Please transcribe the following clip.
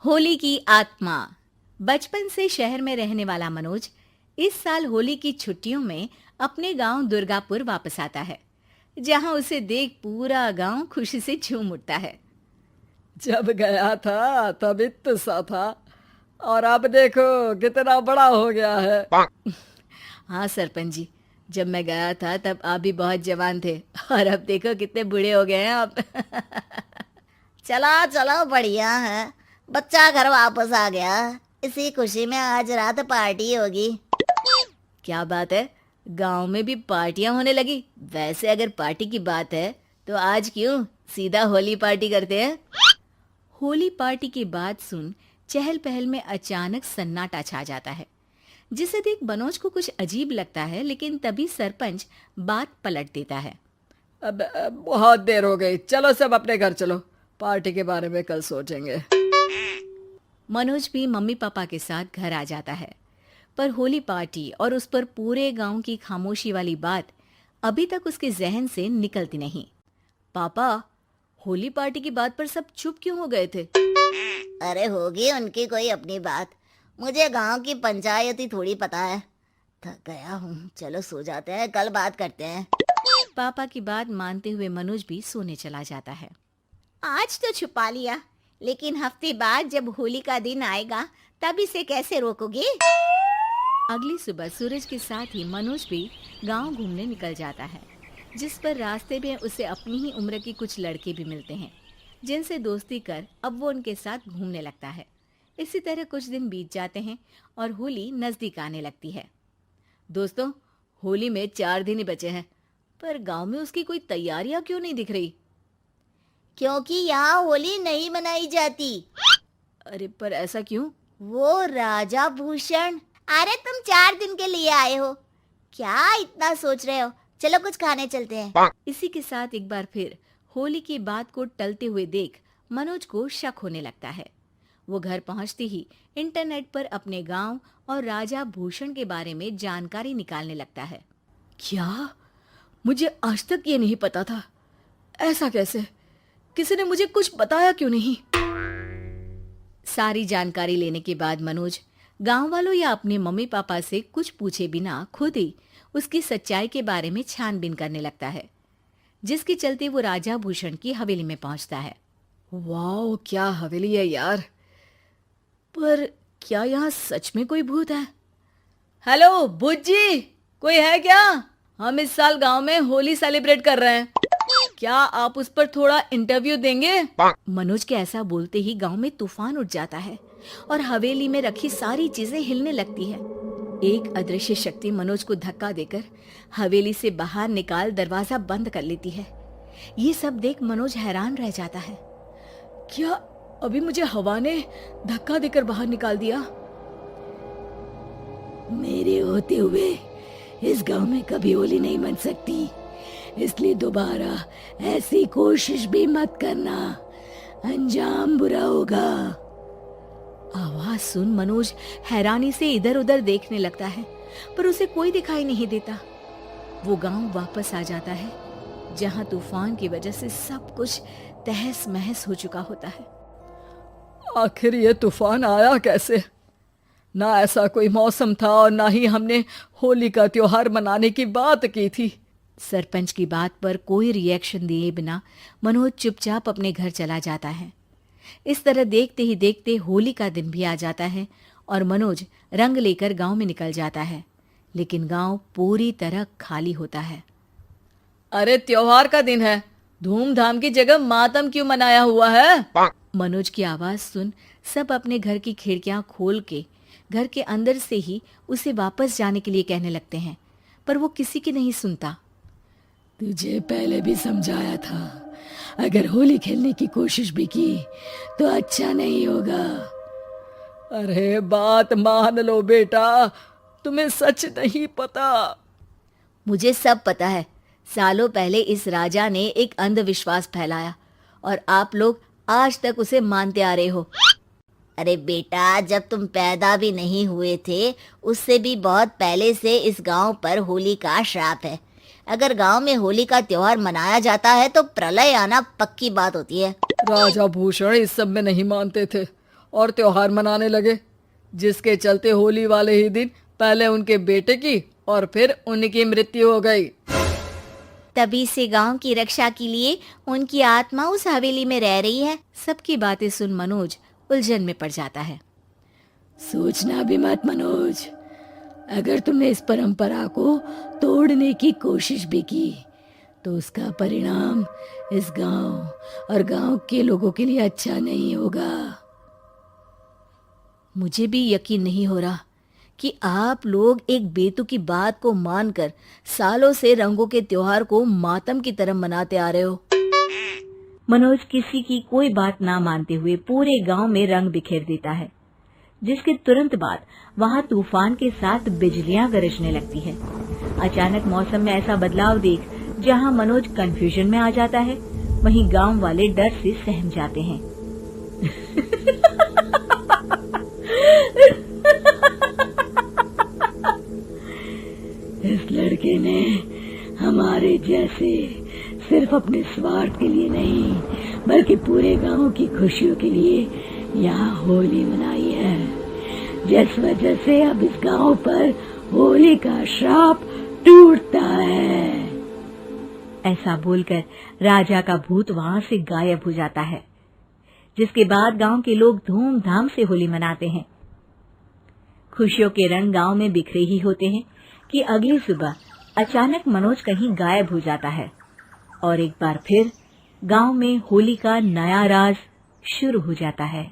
होली की आत्मा। बचपन से शहर में रहने वाला मनोज इस साल होली की छुट्टियों में अपने गांव दुर्गापुर वापस आता है, जहां उसे देख पूरा गांव खुशी से झूम उठता है। जब गया था तब इतना सा था और अब देखो कितना बड़ा हो गया है। हाँ सरपंच जी, जब मैं गया था तब आप भी बहुत जवान थे और अब देखो कितने बूढ़े हो गए हैं आप। चलो चलो बढ़िया है। बच्चा घर वापस आ गया। इसी खुशी में आज रात पार्टी होगी। क्या बात है, गांव में भी पार्टियां होने लगी। वैसे अगर पार्टी की बात है तो आज क्यों सीधा होली पार्टी करते हैं। होली पार्टी की बात सुन चहल पहल में अचानक सन्नाटा छा जाता है, जिसे देख मनोज को कुछ अजीब लगता है, लेकिन तभी सरपंच बात पलट देता है। अब बहुत देर हो गई, चलो सब अपने घर चलो, पार्टी के बारे में कल सोचेंगे। मनोज भी मम्मी पापा के साथ घर आ जाता है, पर होली पार्टी और उस पर पूरे गांव की खामोशी वाली बात अभी तक उसके जहन से निकलती नहीं। पापा, होली पार्टी की बात पर सब चुप क्यों हो गए थे? अरे होगी उनकी कोई अपनी बात। मुझे गांव की पंचायत ही थोड़ी पता है। थक गया हूँ, चलो सो जाते हैं, कल बात करते हैं। पापा की बात मानते हुए मनोज भी सोने चला जाता है। आज तो छुपा लिया, लेकिन हफ्ते बाद जब होली का दिन आएगा तब इसे कैसे रोकोगे? अगली सुबह सूरज के साथ ही मनोज भी गांव घूमने निकल जाता है, जिस पर रास्ते में उसे अपनी ही उम्र के कुछ लड़के भी मिलते हैं, जिनसे दोस्ती कर अब वो उनके साथ घूमने लगता है। इसी तरह कुछ दिन बीत जाते हैं और होली नजदीक आने लगती है। दोस्तों, होली में 4 दिन ही बचे हैं, पर गांव में उसकी कोई तैयारियां क्यों नहीं दिख रही? क्योंकि यहाँ होली नहीं मनाई जाती। अरे पर ऐसा क्यों? वो राजा भूषण। अरे तुम 4 दिन के लिए आए हो, क्या इतना सोच रहे हो? चलो कुछ खाने चलते हैं। इसी के साथ एक बार फिर होली की बात को टलते हुए देख मनोज को शक होने लगता है। वो घर पहुंचते ही इंटरनेट पर अपने गांव और राजा भूषण के बारे में जानकारी निकालने लगता है। क्या? मुझे आज तक ये नहीं पता था। ऐसा कैसे? किसी ने मुझे कुछ बताया क्यों नहीं? सारी जानकारी लेने के बाद मनोज गांव वालों या अपने मम्मी पापा से कुछ पूछे बिना खुद ही उसकी सच्चाई के बारे में छानबीन करने लगता है, जिसके चलते वो राजा भूषण की हवेली में पहुंचता है। वाह, क्या हवेली है यार। पर क्या यहाँ सच में कोई भूत है? हेलो भूत जी, कोई है क्या? हम इस साल गांव में होली सेलिब्रेट कर रहे हैं, क्या आप उस पर थोड़ा इंटरव्यू देंगे? मनोज के ऐसा बोलते ही गांव में तूफान उठ जाता है और हवेली में रखी सारी चीजें हिलने लगती है। एक अदृश्य शक्ति मनोज को धक्का देकर हवेली से बाहर निकाल दरवाजा बंद कर लेती है। ये सब देख मनोज हैरान रह जाता है। क्या अभी मुझे हवा ने धक्का देकर बाहर निकाल दिया? मेरे होते हुए इस गांव में कभी होली नहीं मन सकती, इसलिए दोबारा ऐसी कोशिश भी मत करना, अंजाम बुरा होगा। आवाज सुन मनोज हैरानी से इधर उधर देखने लगता है, पर उसे कोई दिखाई नहीं देता। वो गांव वापस आ जाता है, जहां तूफान की वजह से सब कुछ तहस महस हो चुका होता है। आखिर ये तूफान आया कैसे? ना ऐसा कोई मौसम था और ना ही हमने होली का त्योहार मनाने की बात की थी। सरपंच की बात पर कोई रिएक्शन दिए बिना मनोज चुपचाप अपने घर चला जाता है। इस तरह देखते ही देखते होली का दिन भी आ जाता है और मनोज रंग लेकर गांव में निकल जाता है, लेकिन गांव पूरी तरह खाली होता है। अरे त्योहार का दिन है, धूमधाम की जगह मातम क्यों मनाया हुआ है? मनोज की आवाज सुन सब अपने घर की खिड़कियां खोल के घर के अंदर से ही उसे वापस जाने के लिए कहने लगते हैं, पर वो किसी की नहीं सुनता। तुझे पहले भी समझाया था, अगर होली खेलने की कोशिश भी की तो अच्छा नहीं होगा। अरे बात मान लो बेटा, तुम्हें सच नहीं पता। मुझे सब पता है। सालों पहले इस राजा ने एक अंधविश्वास फैलाया और आप लोग आज तक उसे मानते आ रहे हो। अरे बेटा, जब तुम पैदा भी नहीं हुए थे उससे भी बहुत पहले से इस गांव पर होली का श्राप है। अगर गांव में होली का त्योहार मनाया जाता है तो प्रलय आना पक्की बात होती है। राजा भूषण इस सब में नहीं मानते थे और त्योहार मनाने लगे, जिसके चलते होली वाले ही दिन पहले उनके बेटे की और फिर उनकी मृत्यु हो गई। तभी से गांव की रक्षा के लिए उनकी आत्मा उस हवेली में रह रही है। सबकी बातें सुन मनोज उलझन में पड़ जाता है। सोचना भी मत मनोज, अगर तुमने इस परंपरा को तोड़ने की कोशिश भी की तो उसका परिणाम इस गांव और गांव के लोगों के लिए अच्छा नहीं होगा। मुझे भी यकीन नहीं हो रहा कि आप लोग एक बेतुकी बात को मानकर सालों से रंगों के त्योहार को मातम की तरह मनाते आ रहे हो। मनोज किसी की कोई बात ना मानते हुए पूरे गांव में रंग बिखेर देता है, जिसके तुरंत बाद वहां तूफान के साथ बिजलियां गरजने लगती है। अचानक मौसम में ऐसा बदलाव देख जहां मनोज कंफ्यूजन में आ जाता है, वहीं गांव वाले डर से सहम जाते हैं। इस लड़के ने हमारे जैसे सिर्फ अपने स्वार्थ के लिए नहीं बल्कि पूरे गांव की खुशियों के लिए यहाँ होली मनाई है, जिस वजह से अब इस गांव पर होली का श्राप टूटता है। ऐसा बोलकर राजा का भूत वहां से गायब हो जाता है, जिसके बाद गांव के लोग धूमधाम से होली मनाते हैं। खुशियों के रंग गांव में बिखरे ही होते हैं कि अगली सुबह अचानक मनोज कहीं गायब हो जाता है और एक बार फिर गांव में होली का नया राज शुरू हो जाता है।